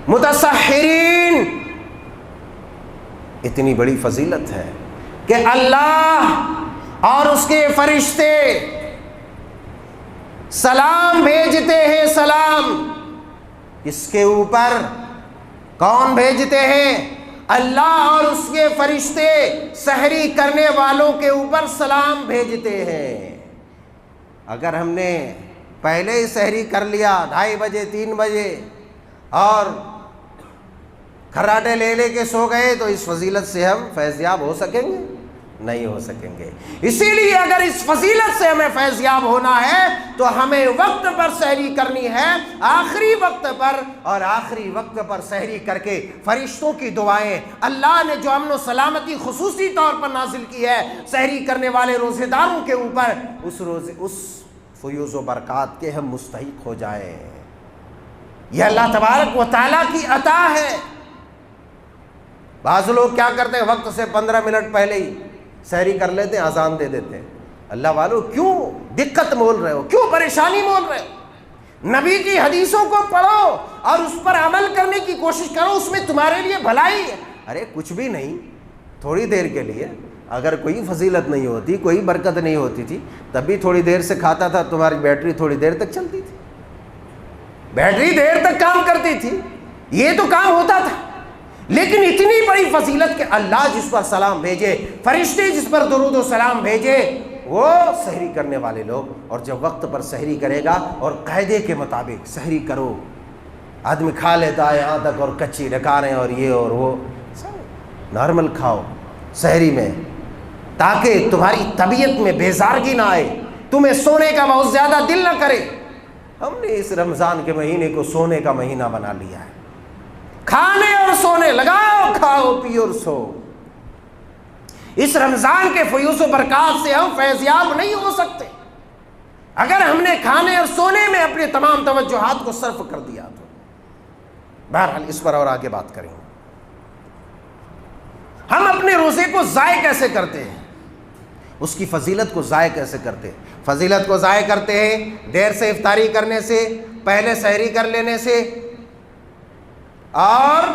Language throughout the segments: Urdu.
متسحرین، اتنی بڑی فضیلت ہے کہ اللہ اور اس کے فرشتے سلام بھیجتے ہیں۔ سلام کس کے اوپر؟ کون بھیجتے ہیں؟ اللہ اور اس کے فرشتے سحری کرنے والوں کے اوپر سلام بھیجتے ہیں۔ اگر ہم نے پہلے ہی سحری کر لیا 2:30 بجے 3 بجے اور کھراٹے لے کے سو گئے تو اس فضیلت سے ہم فیض یاب ہو سکیں گے؟ نہیں ہو سکیں گے۔ اسی لیے اگر اس فضیلت سے ہمیں فیض یاب ہونا ہے تو ہمیں وقت پر سحری کرنی ہے، آخری وقت پر، اور آخری وقت پر سحری کر کے فرشتوں کی دعائیں، اللہ نے جو امن و سلامتی خصوصی طور پر نازل کی ہے سحری کرنے والے روزے داروں کے اوپر، اس فیوز و برکات کے ہم مستحق ہو جائیں۔ یہ اللہ تبارک و تعالیٰ کی عطا ہے۔ بعض لوگ کیا کرتے ہیں، وقت سے 15 منٹ پہلے ہی سحری کر لیتے ہیں، اذان دے دیتے ہیں۔ اللہ والو کیوں دقت مول رہے ہو، کیوں پریشانی مول رہے ہو؟ نبی کی حدیثوں کو پڑھو اور اس پر عمل کرنے کی کوشش کرو، اس میں تمہارے لیے بھلائی ہے۔ ارے کچھ بھی نہیں، تھوڑی دیر کے لیے اگر کوئی فضیلت نہیں ہوتی، کوئی برکت نہیں ہوتی تھی، تب بھی تھوڑی دیر سے کھاتا تھا، تمہاری بیٹری تھوڑی دیر تک چلتی تھی، بیٹری دیر تک کام کرتی تھی، یہ تو کام ہوتا تھا۔ لیکن اتنی بڑی فضیلت کہ اللہ جس پر سلام بھیجے، فرشتے جس پر درود و سلام بھیجے، وہ سحری کرنے والے لوگ۔ اور جب وقت پر سحری کرے گا اور قاعدے کے مطابق سحری کرو، آدمی کھا لیتا ہے یہاں تک اور کچی ڈکاریں اور یہ اور وہ، نارمل کھاؤ سحری میں، تاکہ تمہاری طبیعت میں بیزارگی نہ آئے، تمہیں سونے کا بہت زیادہ دل نہ کرے۔ ہم نے اس رمضان کے مہینے کو سونے کا مہینہ بنا لیا ہے، کھانے اور سونے، لگاؤ کھاؤ پیو اور سو۔ اس رمضان کے فیوز و برکات سے ہم فیضیاب نہیں ہو سکتے اگر ہم نے کھانے اور سونے میں اپنے تمام توجہات کو صرف کر دیا تو۔ بہرحال اس پر اور آگے بات کریں گے۔ ہم اپنے روزے کو ضائع کیسے کرتے ہیں، اس کی فضیلت کو ضائع کیسے کرتے ہیں؟ فضیلت کو ضائع کرتے ہیں دیر سے افطاری کرنے سے، پہلے سحری کر لینے سے، اور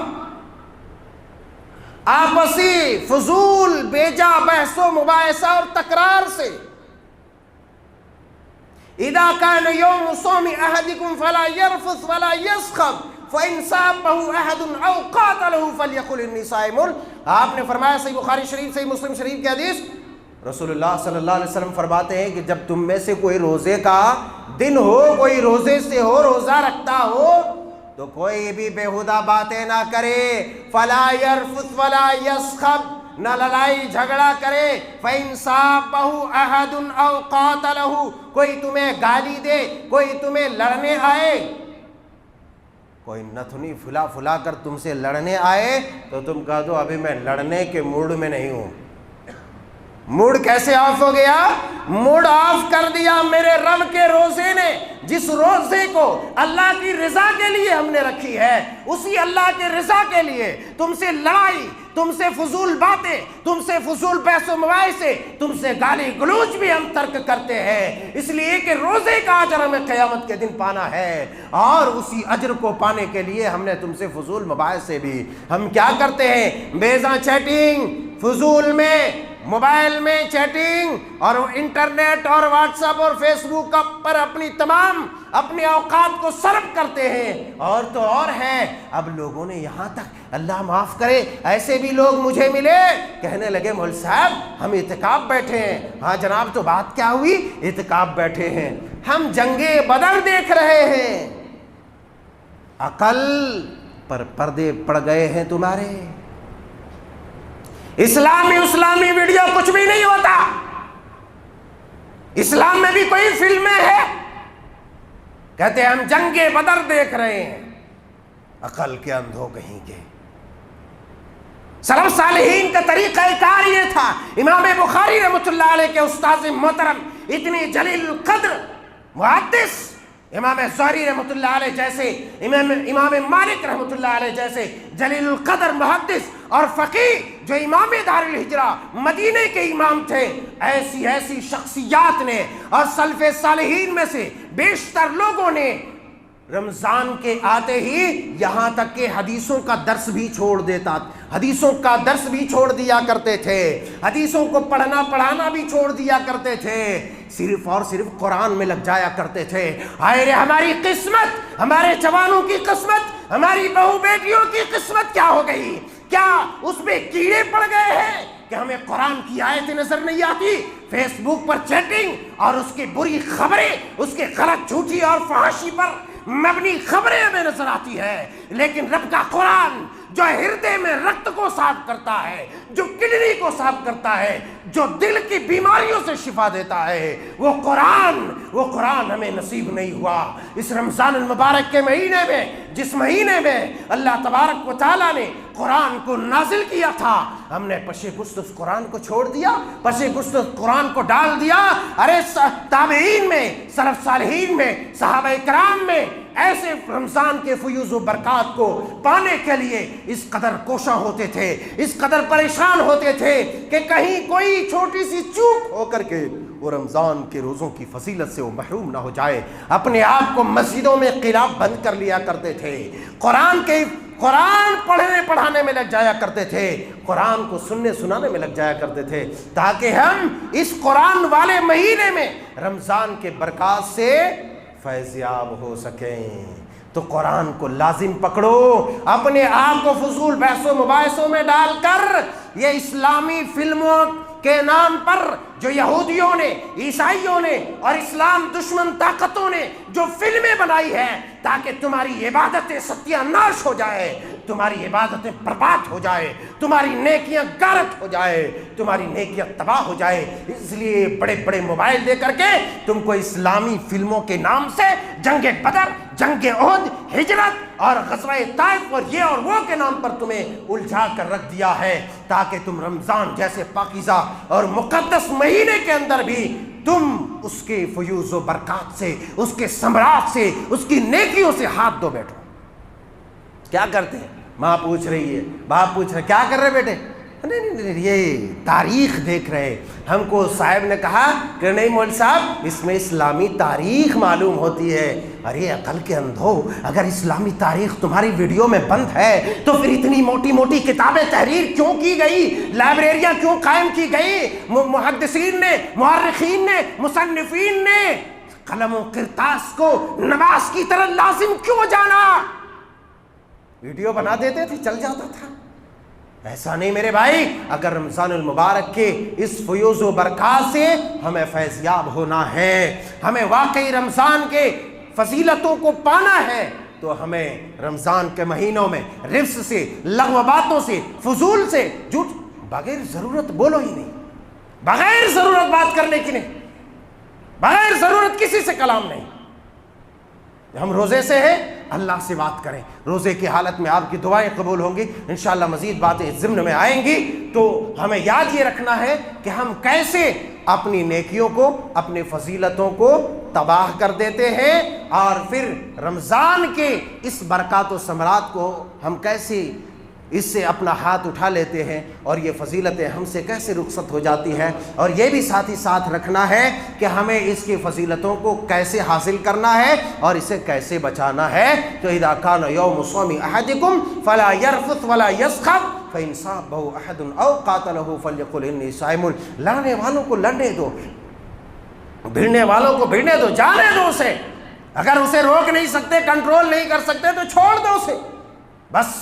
آپسی فضول بیجا بحث و مباحثہ اور تکرار سے۔ اذا كان يوم صوم احدكم فلا يرفث ولا يسخب فإن صابه احد او قاتله فليقل اني صائم۔ آپ نے فرمایا، صحیح بخاری شریف، صحیح مسلم شریف کی حدیث، رسول اللہ صلی اللہ علیہ وسلم فرماتے ہیں کہ جب تم میں سے کوئی روزے کا دن ہو، کوئی روزے سے ہو، روزہ رکھتا ہو، تو کوئی بھی بےہودہ باتیں نہ کرے، فلا يرفث ولا يسخب، نہ لڑائی جھگڑا کرے، فإن صابه احد او قاتله، کوئی تمہیں گالی دے، کوئی تمہیں لڑنے آئے، کوئی نتھنی پھلا پھلا کر تم سے لڑنے آئے تو تم کہہ دو ابھی میں لڑنے کے موڈ میں نہیں ہوں۔ موڈ کیسے آف ہو گیا؟ موڈ آف کر دیا میرے رب کے روزے نے۔ جس روزے کو اللہ کی رضا کے لیے ہم نے رکھی ہے، اسی اللہ کے رضا کے لیے تم سے لڑائی، تم سے فضول باتیں، تم سے فضول بحث و مباحثے، تم سے گالی گلوچ بھی ہم ترک کرتے ہیں، اس لیے کہ روزے کا اجر ہمیں قیامت کے دن پانا ہے، اور اسی اجر کو پانے کے لیے ہم نے تم سے فضول مباحثے بھی، ہم کیا کرتے ہیں؟ بیزاں چیٹنگ، فضول میں، موبائل میں چیٹنگ اور انٹرنیٹ اور واٹس ایپ اور فیس بک پر اپنی اوقات کو صرف کرتے ہیں۔ اور تو اور ہے، اب لوگوں نے یہاں تک، اللہ معاف کرے، ایسے بھی لوگ مجھے ملے، کہنے لگے مول صاحب ہم اعتکاف بیٹھے ہیں۔ ہاں جناب، تو بات کیا ہوئی؟ اعتکاف بیٹھے ہیں، ہم جنگ بدر دیکھ رہے ہیں۔ عقل پر پردے پڑ گئے ہیں تمہارے۔ اسلامی ویڈیو کچھ بھی نہیں ہوتا، اسلام میں بھی کوئی فلمیں ہیں، کہتے ہیں ہم جنگ بدر دیکھ رہے ہیں۔ عقل کے اندھوں کہیں گے۔ سلف صالحین کا طریقہ کار یہ تھا۔ امام بخاری رحمۃ اللہ علیہ کے استاذ محترم، اتنی جلیل القدر محدث امام زہری رحمۃ اللہ علیہ جیسے، امام مالک رحمۃ اللہ علیہ جیسے جلیل القدر محدث اور فقیہ جو امام دار الہجرہ مدینے کے امام تھے، ایسی شخصیات نے اور سلف صالحین میں سے بیشتر لوگوں نے رمضان کے آتے ہی یہاں تک کہ حدیثوں کا درس بھی چھوڑ دیتا، حدیثوں کا درس بھی چھوڑ دیا کرتے تھے، حدیثوں کو پڑھنا پڑھانا بھی چھوڑ دیا کرتے تھے، صرف اور صرف قرآن میں لگ جایا کرتے تھے۔ ہائے رے ہماری قسمت، ہمارے جوانوں کی قسمت، ہماری بہو بیٹیوں کی قسمت کیا ہو گئی؟ کیا اس میں کیڑے پڑ گئے ہیں کہ ہمیں قرآن کی آیتیں نظر نہیں آتی؟ فیس بک پر چیٹنگ اور اس کی بری خبریں، اس کے غلط جھوٹی اور فحاشی پر مبنی خبریں ہمیں نظر آتی ہے، لیکن رب کا قرآن جو ہردے میں رکت کو صاف کرتا ہے، جو کڈنی کو صاف کرتا ہے، جو دل کی بیماریوں سے شفا دیتا ہے، وہ قرآن ہمیں نصیب نہیں ہوا۔ اس رمضان المبارک کے مہینے میں، جس مہینے میں اللہ تبارک و تعالیٰ نے قرآن کو نازل کیا تھا، ہم نے پشے پشت اس قرآن کو چھوڑ دیا، پشے پشت اس قرآن کو ڈال دیا۔ ارے تابعین میں، سلف صالحین میں، صحابہ کرام میں ایسے رمضان کے فیوز و برکات کو پانے کے لیے اس قدر کوشاں ہوتے تھے، اس قدر پریشان ہوتے تھے کہ کہیں کوئی چھوٹی سی چوک ہو کر کے وہ رمضان کے روزوں کی فضیلت سے وہ محروم نہ ہو جائے۔ اپنے آپ کو مسجدوں میں قلاب بند کر لیا کرتے تھے، قرآن پڑھنے پڑھانے میں لگ جایا کرتے تھے، قرآن کو سننے سنانے میں لگ جایا کرتے تھے، تاکہ ہم اس قرآن والے مہینے میں رمضان کے برکات سے فیضیاب ہو سکیں۔ تو قرآن کو لازم پکڑو، اپنے آپ کو فضول بحث و مباحثوں میں ڈال کر یہ اسلامی فلموں کے نام پر جو یہودیوں نے، عیسائیوں نے اور اسلام دشمن طاقتوں نے جو فلمیں بنائی ہیں تاکہ تمہاری عبادتیں ستیہ ناش ہو جائے، تمہاری عبادتیں برباد ہو جائے، تمہاری نیکیاں غارت ہو جائے، تمہاری نیکیاں تباہ ہو جائے، اس لیے بڑے بڑے موبائل دے کر کے تم کو اسلامی فلموں کے نام سے جنگ بدر، جنگ احد، ہجرت اور غزوہ طائف اور یہ اور وہ کے نام پر تمہیں الجھا کر رکھ دیا ہے، تاکہ تم رمضان جیسے پاکیزہ اور مقدس مہینے کے اندر بھی تم اس کے فیوز و برکات سے، اس کے ثمرات سے، اس کی نیکیوں سے ہاتھ دھو بیٹھو۔ کیا کرتے ہیں؟ ماں پوچھ رہی ہے، باپ پوچھ رہے، کیا کر رہے بیٹے؟ نہیں یہ تاریخ دیکھ رہے۔ ہم کو صاحب نے کہا کہ نہیں مول صاحب اس میں اسلامی تاریخ معلوم ہوتی ہے۔ ارے عقل کے اندھو، اگر اسلامی تاریخ تمہاری ویڈیو میں بند ہے تو پھر اتنی موٹی موٹی کتابیں تحریر کیوں کی گئی؟ لائبریریاں کیوں قائم کی گئی؟ محدثین نے، مورخین نے، مصنفین نے قلم و کرتاس کو نماز کی طرح لازم کیوں جانا؟ ویڈیو بنا دیتے تھے، چل جاتا تھا۔ ایسا نہیں میرے بھائی، اگر رمضان المبارک کے اس فیوز و برکات سے ہمیں فیضیاب ہونا ہے، ہمیں واقعی رمضان کے فضیلتوں کو پانا ہے، تو ہمیں رمضان کے مہینوں میں رفس سے، لغو باتوں سے، فضول سے، جھوٹ، بغیر ضرورت بولو ہی نہیں، بغیر ضرورت بات کرنے کی نہیں، بغیر ضرورت کسی سے کلام نہیں۔ ہم روزے سے ہیں، اللہ سے بات کریں۔ روزے کی حالت میں آپ کی دعائیں قبول ہوں گی، انشاءاللہ مزید باتیں ضمن میں آئیں گی۔ تو ہمیں یاد یہ رکھنا ہے کہ ہم کیسے اپنی نیکیوں کو، اپنی فضیلتوں کو تباہ کر دیتے ہیں، اور پھر رمضان کے اس برکات و ثمرات کو ہم کیسے اس سے اپنا ہاتھ اٹھا لیتے ہیں، اور یہ فضیلتیں ہم سے کیسے رخصت ہو جاتی ہیں۔ اور یہ بھی ساتھ ہی ساتھ رکھنا ہے کہ ہمیں اس کی فضیلتوں کو کیسے حاصل کرنا ہے اور اسے کیسے بچانا ہے۔ تو اذا کان یوم صوم احدکم فلا یرفث ولا یسخب فإن صابه احد او قاتله فلیقل انی صائم۔ لڑنے والوں کو لڑنے دو، بھیڑنے والوں کو بھیڑنے دو، جانے دو اسے۔ اگر اسے روک نہیں سکتے، کنٹرول نہیں کر سکتے تو چھوڑ دو اسے۔ بس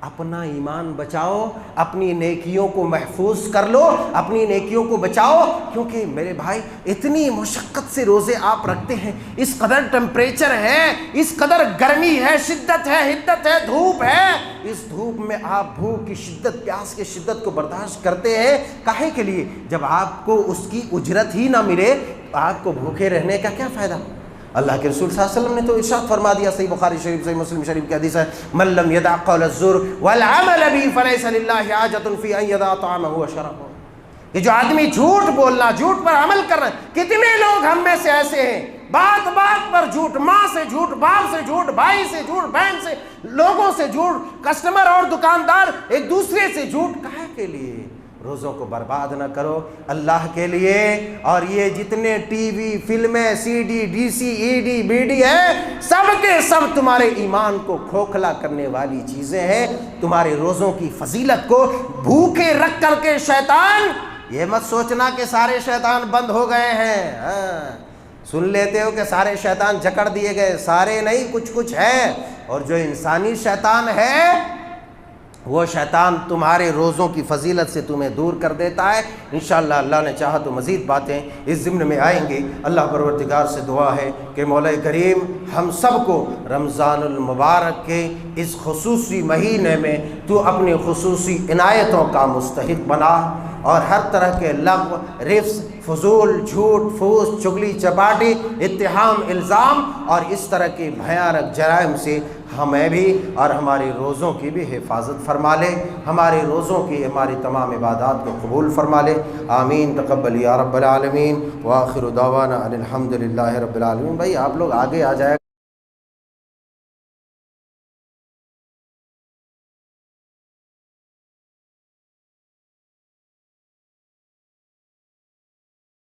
اپنا ایمان بچاؤ، اپنی نیکیوں کو محفوظ کر لو، اپنی نیکیوں کو بچاؤ، کیونکہ میرے بھائی اتنی مشقت سے روزے آپ رکھتے ہیں، اس قدر ٹمپریچر ہے، اس قدر گرمی ہے، شدت ہے، حدت ہے، دھوپ ہے، اس دھوپ میں آپ بھوک کی شدت، پیاس کی شدت کو برداشت کرتے ہیں، کاہے کے لیے؟ جب آپ کو اس کی اجرت ہی نہ ملے آپ کو بھوکے رہنے کا کیا فائدہ؟ اللہ کے رسول صلی اللہ علیہ وسلم نے تو ارشاد فرما دیا، صحیح بخاری شریف، صحیح مسلم شریف کی حدیث ہے، من لم يدع قول الزور والعمل به فليس لله حاجة في ان يدع طعامه وشرابه۔ یہ جو آدمی جھوٹ بولنا، جھوٹ پر عمل کرنا، کتنے لوگ ہم میں سے ایسے ہیں بات بات پر جھوٹ، ماں سے جھوٹ، باپ سے جھوٹ، بھائی سے جھوٹ، بہن سے، لوگوں سے جھوٹ، کسٹمر اور دکاندار ایک دوسرے سے جھوٹ، کہے کے لیے؟ روزوں کو برباد نہ کرو اللہ کے لیے۔ اور یہ جتنے ٹی وی، فلمیں، C D, D C, E D, B D ہے، سب کے سب تمہارے ایمان کو کھوکھلا کرنے والی چیزیں ہیں۔ تمہارے روزوں کی فضیلت کو بھوکے رکھ کر کے شیطان، یہ مت سوچنا کہ سارے شیطان بند ہو گئے ہیں، سن لیتے ہو کہ سارے شیطان جکڑ دیے گئے، سارے نہیں، کچھ کچھ ہے۔ اور جو انسانی شیطان ہے وہ شیطان تمہارے روزوں کی فضیلت سے تمہیں دور کر دیتا ہے۔ انشاءاللہ اللہ نے چاہا تو مزید باتیں اس ضمن میں آئیں گی۔ اللہ پروردگار سے دعا ہے کہ مولا کریم ہم سب کو رمضان المبارک کے اس خصوصی مہینے میں تو اپنی خصوصی عنایتوں کا مستحق بنا، اور ہر طرح کے لغو، رفث، فضول، جھوٹ، فوس، چغلی، چپاٹی، اتہام، الزام اور اس طرح کے بھیانک جرائم سے ہمیں بھی اور ہمارے روزوں کی بھی حفاظت فرما لے، ہمارے روزوں کی ہماری تمام عبادات کو قبول فرما لے۔ آمین تقبل یا رب العالمین، وآخر دعوانا ان الحمد للہ رب العالمین۔ بھائی آپ لوگ آگے آ جائے۔